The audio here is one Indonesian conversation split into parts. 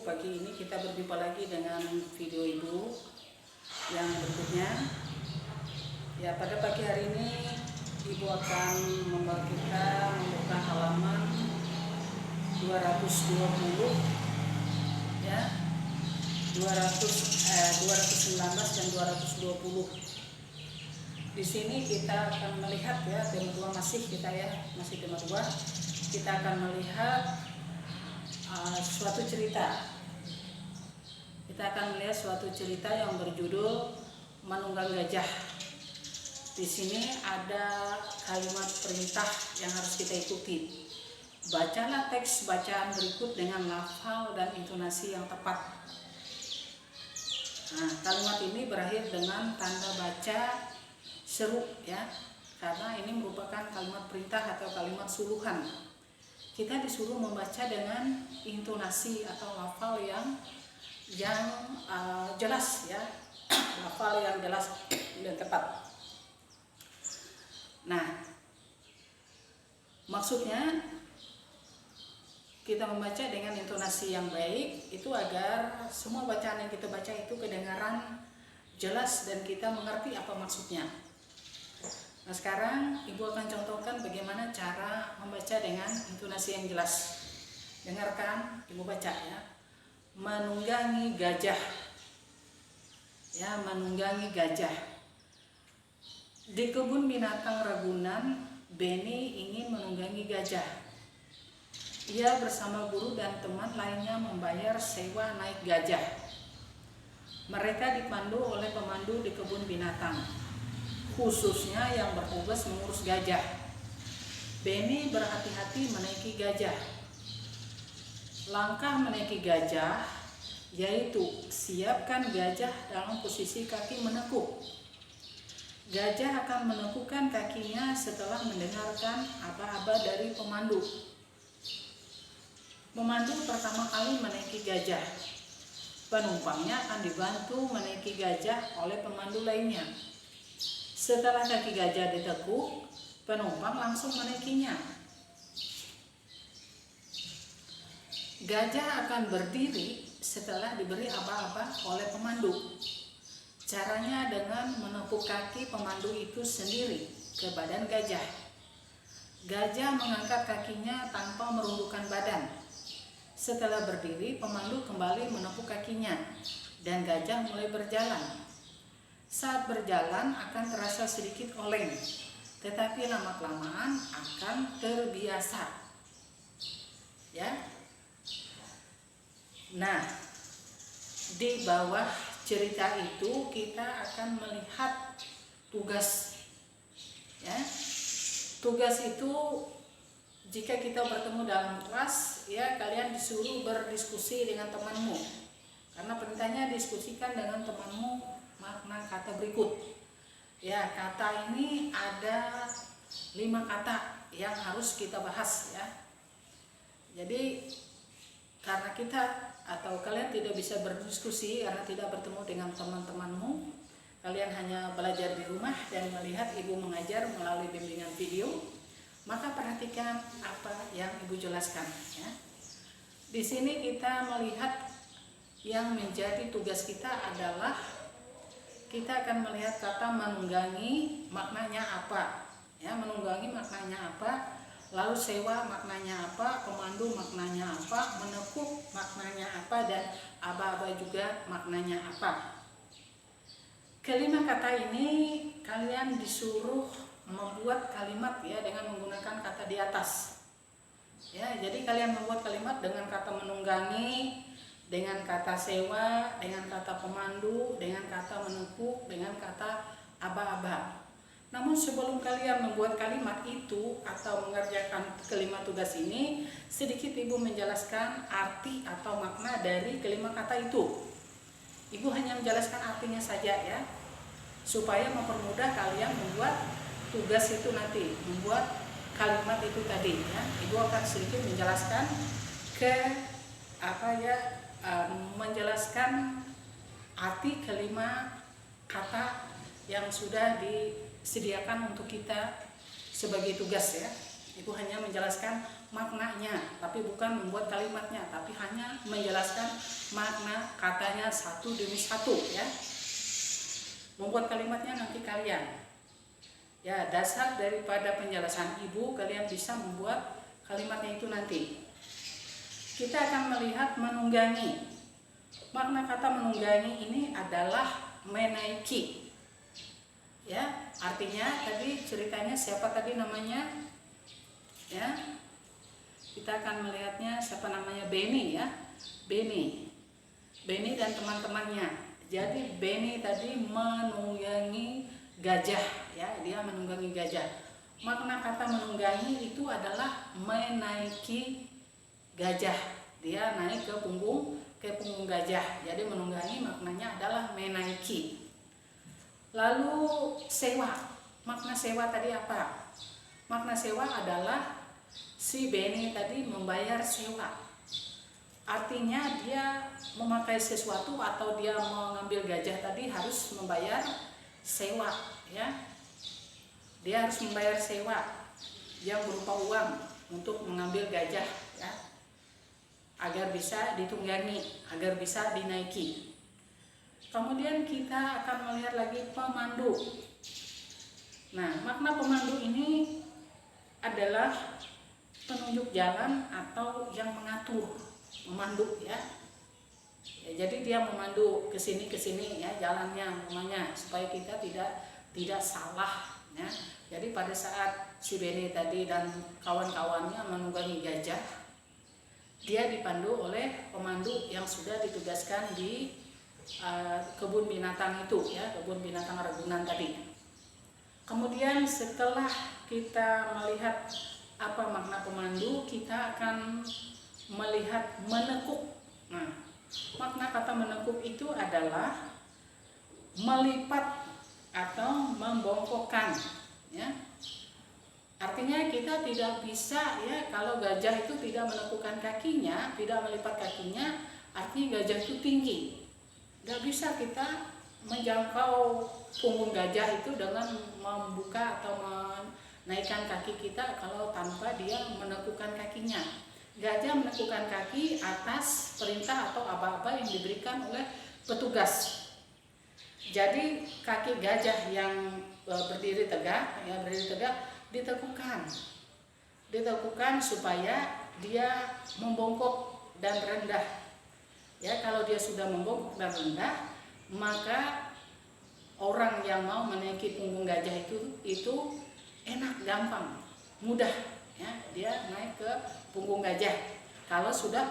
pagi ini kita berjumpa lagi dengan video Ibu yang berikutnya. Ya, pada pagi hari ini Ibu akan membawa kita membuka halaman 220 ya. 219 dan 220. Di sini kita akan melihat ya, tema 2 masih tema 2. Kita akan melihat suatu cerita. Kita akan melihat suatu cerita yang berjudul Menunggang Gajah. Di sini ada kalimat perintah yang harus kita ikuti. Bacalah teks bacaan berikut dengan lafal dan intonasi yang tepat. Nah, kalimat ini berakhir dengan tanda baca seru ya, karena ini merupakan kalimat perintah atau kalimat suruhan. Kita disuruh membaca dengan intonasi atau lafal yang jelas ya, lafal yang jelas dan tepat. Nah, maksudnya kita membaca dengan intonasi yang baik itu agar semua bacaan yang kita baca itu kedengaran jelas dan kita mengerti apa maksudnya. Nah, sekarang Ibu akan contohkan bagaimana cara membaca dengan intonasi yang jelas. Dengarkan, Ibu baca ya. Menunggangi gajah. Ya, menunggangi gajah. Di kebun binatang Ragunan, Beni ingin menunggangi gajah. Ia bersama guru dan teman lainnya membayar sewa naik gajah. Mereka dipandu oleh pemandu di kebun binatang, khususnya yang bertugas mengurus gajah. Beni berhati-hati menaiki gajah. Langkah menaiki gajah yaitu siapkan gajah dalam posisi kaki menekuk. Gajah akan menekukkan kakinya setelah mendengarkan aba-aba dari pemandu. Pemandu pertama kali menaiki gajah. Penumpangnya akan dibantu menaiki gajah oleh pemandu lainnya. Setelah kaki gajah ditekuk, penumpang langsung menaikinya. Gajah akan berdiri setelah diberi aba-aba oleh pemandu. Caranya dengan menepuk kaki pemandu itu sendiri ke badan gajah. Gajah mengangkat kakinya tanpa merundukkan badan. Setelah berdiri, pemandu kembali menepuk kakinya dan gajah mulai berjalan. Saat berjalan akan terasa sedikit oleng, tetapi lama-kelamaan akan terbiasa. Ya. Nah, di bawah cerita itu kita akan melihat tugas. Ya. Tugas itu jika kita bertemu dalam kelas, ya kalian disuruh berdiskusi dengan temanmu. Karena perintahnya diskusikan dengan temanmu makna kata berikut. Ya, kata ini ada 5 kata yang harus kita bahas ya. Jadi karena kita atau kalian tidak bisa berdiskusi karena tidak bertemu dengan teman-temanmu, kalian hanya belajar di rumah dan melihat Ibu mengajar melalui bimbingan video, maka perhatikan apa yang Ibu jelaskan ya. Di sini kita melihat yang menjadi tugas kita adalah kita akan melihat kata menunggangi maknanya apa ya, menunggangi maknanya apa, lalu sewa maknanya apa, pemandu maknanya apa, menekuk maknanya apa, dan aba-aba juga maknanya apa. Kelima kata ini kalian disuruh membuat kalimat ya dengan menggunakan kata di atas. Ya, jadi kalian membuat kalimat dengan kata menunggangi, dengan kata sewa, dengan kata pemandu, dengan kata menekuk, dengan kata aba-aba. Namun sebelum kalian membuat kalimat itu atau mengerjakan kelima tugas ini, sedikit Ibu menjelaskan arti atau makna dari kelima kata itu. Ibu hanya menjelaskan artinya saja ya, supaya mempermudah kalian membuat tugas itu nanti, membuat kalimat itu tadi ya. Ibu akan sedikit menjelaskan menjelaskan arti kelima kata yang sudah disediakan untuk kita sebagai tugas ya. Ibu hanya menjelaskan maknanya, tapi bukan membuat kalimatnya, tapi hanya menjelaskan makna katanya satu demi satu ya. Membuat kalimatnya nanti kalian. Ya, dasar daripada penjelasan Ibu, kalian bisa membuat kalimatnya itu nanti. Kita akan melihat menunggangi. Makna kata menunggangi ini adalah menaiki. Ya, artinya tadi ceritanya siapa tadi namanya? Ya, kita akan melihatnya siapa namanya, Beni ya, Beni dan teman-temannya. Jadi Beni tadi menunggangi gajah ya, dia menunggangi gajah. Makna kata menunggangi itu adalah menaiki gajah, dia naik ke punggung gajah. Jadi menunggangi maknanya adalah menaiki. Lalu sewa, makna sewa tadi apa? Makna sewa adalah si Beni tadi membayar sewa. Artinya dia memakai sesuatu atau dia mengambil gajah tadi harus membayar sewa ya. Dia harus membayar sewa yang berupa uang untuk mengambil gajah ya, agar bisa ditunggangi, agar bisa dinaiki. Kemudian kita akan melihat lagi pemandu. Nah, makna pemandu ini adalah penunjuk jalan atau yang mengatur, memandu ya. Jadi dia memandu ke sini ya jalannya namanya, supaya kita tidak salah ya. Jadi pada saat si Beni tadi dan kawan-kawannya menunggangi gajah, dia dipandu oleh pemandu yang sudah ditugaskan di kebun binatang itu ya, kebun binatang Ragunan tadi. Kemudian setelah kita melihat apa makna pemandu, kita akan melihat menekuk. Nah, makna kata menekuk itu adalah melipat atau membongkokkan ya. Artinya kita tidak bisa ya, kalau gajah itu tidak menekukkan kakinya, tidak melipat kakinya, artinya gajah itu tinggi. Tidak bisa kita menjangkau punggung gajah itu dengan membuka atau menaikkan kaki kita kalau tanpa dia menekukkan kakinya. Gajah menekukkan kaki atas perintah atau aba-aba yang diberikan oleh petugas. Jadi kaki gajah yang berdiri tegak ditekukkan supaya dia membongkok dan rendah. Ya, kalau dia sudah membongkok dan rendah, maka orang yang mau menaiki punggung gajah itu enak, gampang, mudah ya, dia naik ke punggung gajah. Kalau sudah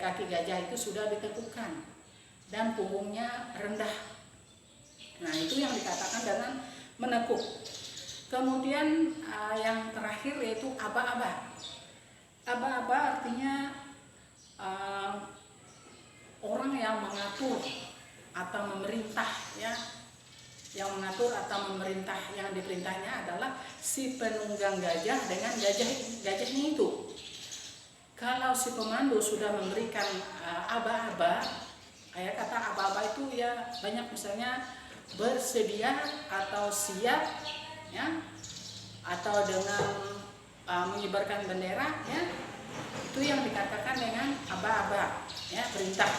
kaki gajah itu sudah ditekukkan dan punggungnya rendah. Nah, itu yang dikatakan dengan menekuk. Kemudian yang terakhir yaitu aba-aba. Aba-aba artinya orang yang mengatur atau memerintah ya. Yang mengatur atau memerintah, yang diperintahnya adalah si penunggang gajah dengan gajahnya itu. Kalau si pemandu sudah memberikan aba-aba, kayak kata aba-aba itu ya banyak, misalnya bersedia atau siap ya, atau dengan mengibarkan bendera ya, itu yang dikatakan dengan aba-aba ya, perintah.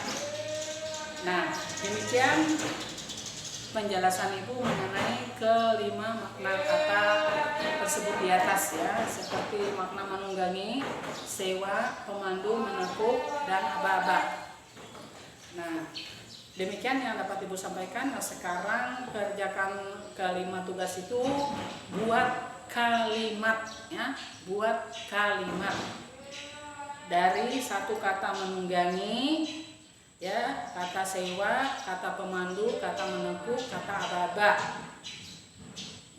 Nah, demikian penjelasan Ibu mengenai kelima makna kata tersebut di atas ya, seperti makna menunggangi, sewa, pemandu, menekuk, dan aba-aba. Nah, demikian yang dapat Ibu sampaikan. Nah, sekarang kerjakan kelima tugas itu, buat kalimat ya, buat kalimat dari satu kata menunggangi ya, kata sewa, kata pemandu, kata menekuk, kata aba-aba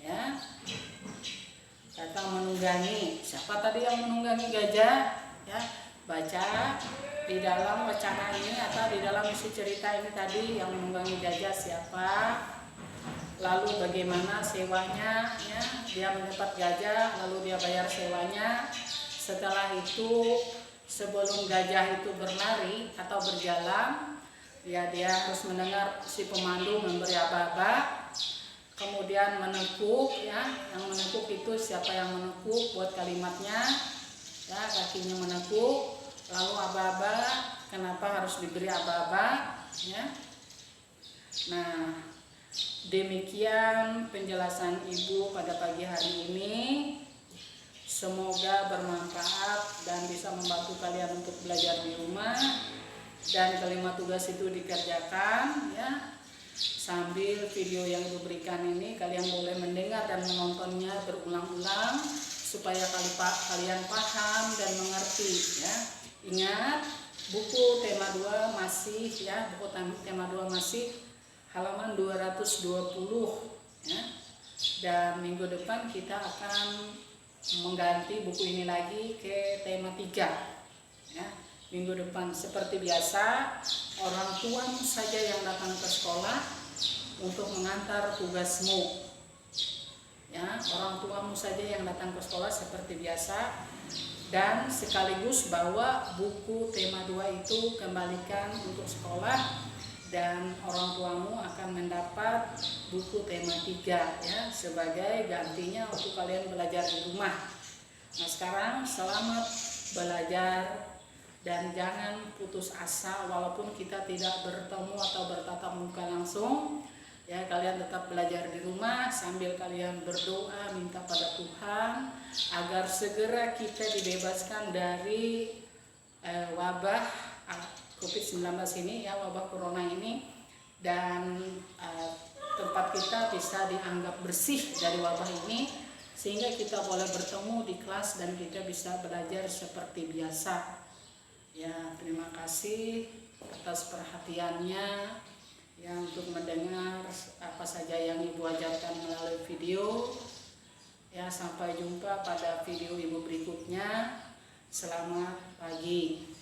ya. Kata menunggangi, siapa tadi yang menunggangi gajah ya, baca di dalam wacana ini atau di dalam isi cerita ini tadi, yang menunggangi gajah siapa, lalu bagaimana sewanya ya, dia mendapat gajah lalu dia bayar sewanya. Setelah itu, sebelum gajah itu berlari atau berjalan ya, dia harus mendengar si pemandu memberi aba-aba. kemudian menekuk ya, yang menekuk itu siapa yang menekuk buat kalimatnya ya, kakinya menekuk. Lalu aba-aba, kenapa harus diberi aba-aba ya. Nah, demikian penjelasan Ibu pada pagi hari ini. Semoga bermanfaat dan bisa membantu kalian untuk belajar di rumah, dan kelima tugas itu dikerjakan ya. Sambil video yang Ibu berikan ini kalian boleh mendengar dan menontonnya berulang-ulang supaya kalian paham dan mengerti ya. Ingat, buku tema 2 masih ya, buku tema 2 masih halaman 220 ya. Dan minggu depan kita akan mengganti buku ini lagi ke tema 3 ya. Minggu depan seperti biasa, orang tuamu saja yang datang ke sekolah untuk mengantar tugasmu ya. Orang tuamu saja yang datang ke sekolah seperti biasa, dan sekaligus bawa buku tema 2 itu kembalikan untuk sekolah, dan orang tuamu akan mendapat buku tema 3 ya, sebagai gantinya untuk kalian belajar di rumah. Nah, sekarang selamat belajar dan jangan putus asa walaupun kita tidak bertemu atau bertatap muka langsung ya. Kalian tetap belajar di rumah sambil kalian berdoa minta pada Tuhan agar segera kita dibebaskan dari wabah COVID-19 ini ya, wabah corona ini, dan tempat kita bisa dianggap bersih dari wabah ini sehingga kita boleh bertemu di kelas dan kita bisa belajar seperti biasa ya. Terima kasih atas perhatiannya ya, untuk mendengar apa saja yang Ibu ajarkan melalui video ya. Sampai jumpa pada video Ibu berikutnya. Selamat pagi.